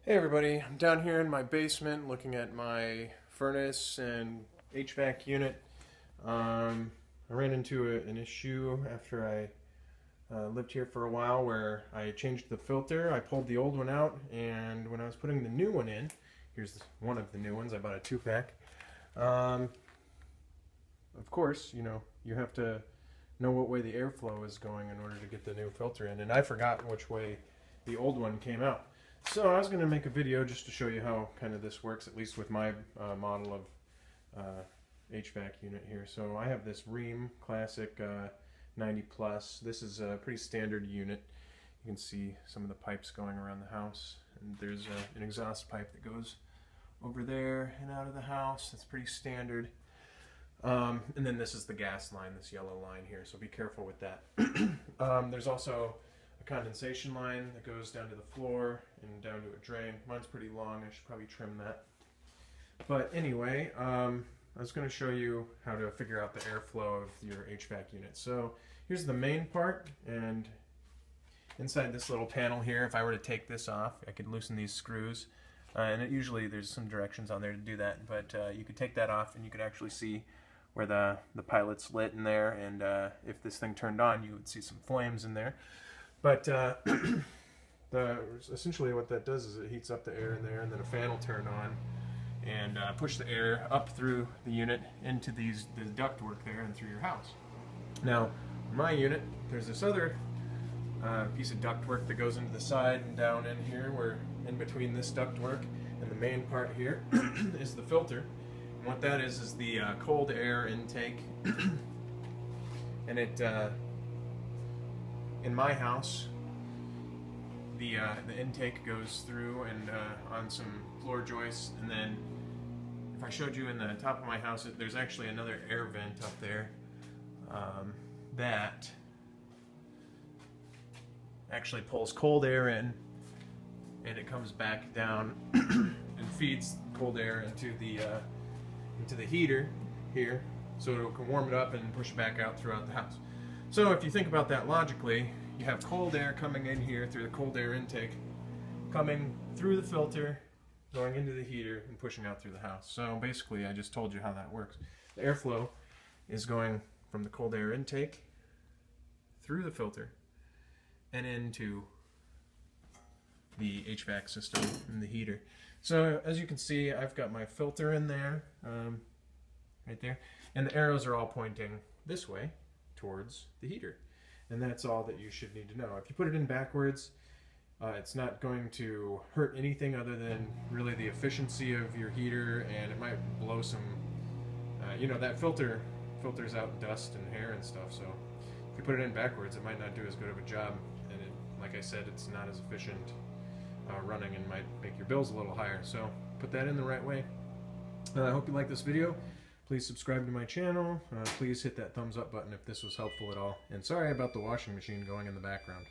Hey everybody, I'm down here in my basement looking at my furnace and HVAC unit. I ran into an issue after I lived here for a while where I changed the filter. I pulled the old one out, and when I was putting the new one in, here's one of the new ones, I bought a 2-pack. Of course, you have to know what way the airflow is going in order to get the new filter in, and I forgot which way the old one came out. So I was going to make a video just to show you how kind of this works, at least with my model of HVAC unit here. So I have this Rheem Classic 90 Plus. This is a pretty standard unit. You can see some of the pipes going around the house, and there's an exhaust pipe that goes over there and out of the house. That's pretty standard. And then this is the gas line, this yellow line here, so be careful with that. There's also a condensation line that goes down to the floor and down to a drain. Mine's pretty long, I should probably trim that. But anyway, I was going to show you how to figure out the airflow of your HVAC unit. So here's the main part, and inside this little panel here, if I were to take this off, I could loosen these screws. And usually there's some directions on there to do that, but you could take that off and you could actually see where the pilot's lit in there, and if this thing turned on, you would see some flames in there. But essentially what that does is it heats up the air in there, and then a fan will turn on and push the air up through the unit into the ductwork there and through your house. Now, in my unit, there's this other piece of ductwork that goes into the side and down in here, where in between this ductwork and the main part here is the filter. And what that is the cold air intake. And it in my house, the intake goes through and on some floor joists, and then if I showed you in the top of my house, there's actually another air vent up there that actually pulls cold air in, and it comes back down and feeds cold air into the heater here, so it can warm it up and push it back out throughout the house. So if you think about that logically, you have cold air coming in here through the cold air intake, coming through the filter, going into the heater, and pushing out through the house. So basically, I just told you how that works. The airflow is going from the cold air intake through the filter and into the HVAC system and the heater. So as you can see, I've got my filter in there, right there, and the arrows are all pointing this way towards the heater. And that's all that you should need to know. If you put it in backwards, it's not going to hurt anything other than really the efficiency of your heater, and it might blow some, that filters out dust and hair and stuff, so if you put it in backwards, it might not do as good of a job, and like I said, it's not as efficient running and might make your bills a little higher. So put that in the right way. I hope you like this video. Please subscribe to my channel. Please hit that thumbs up button if this was helpful at all. And sorry about the washing machine going in the background.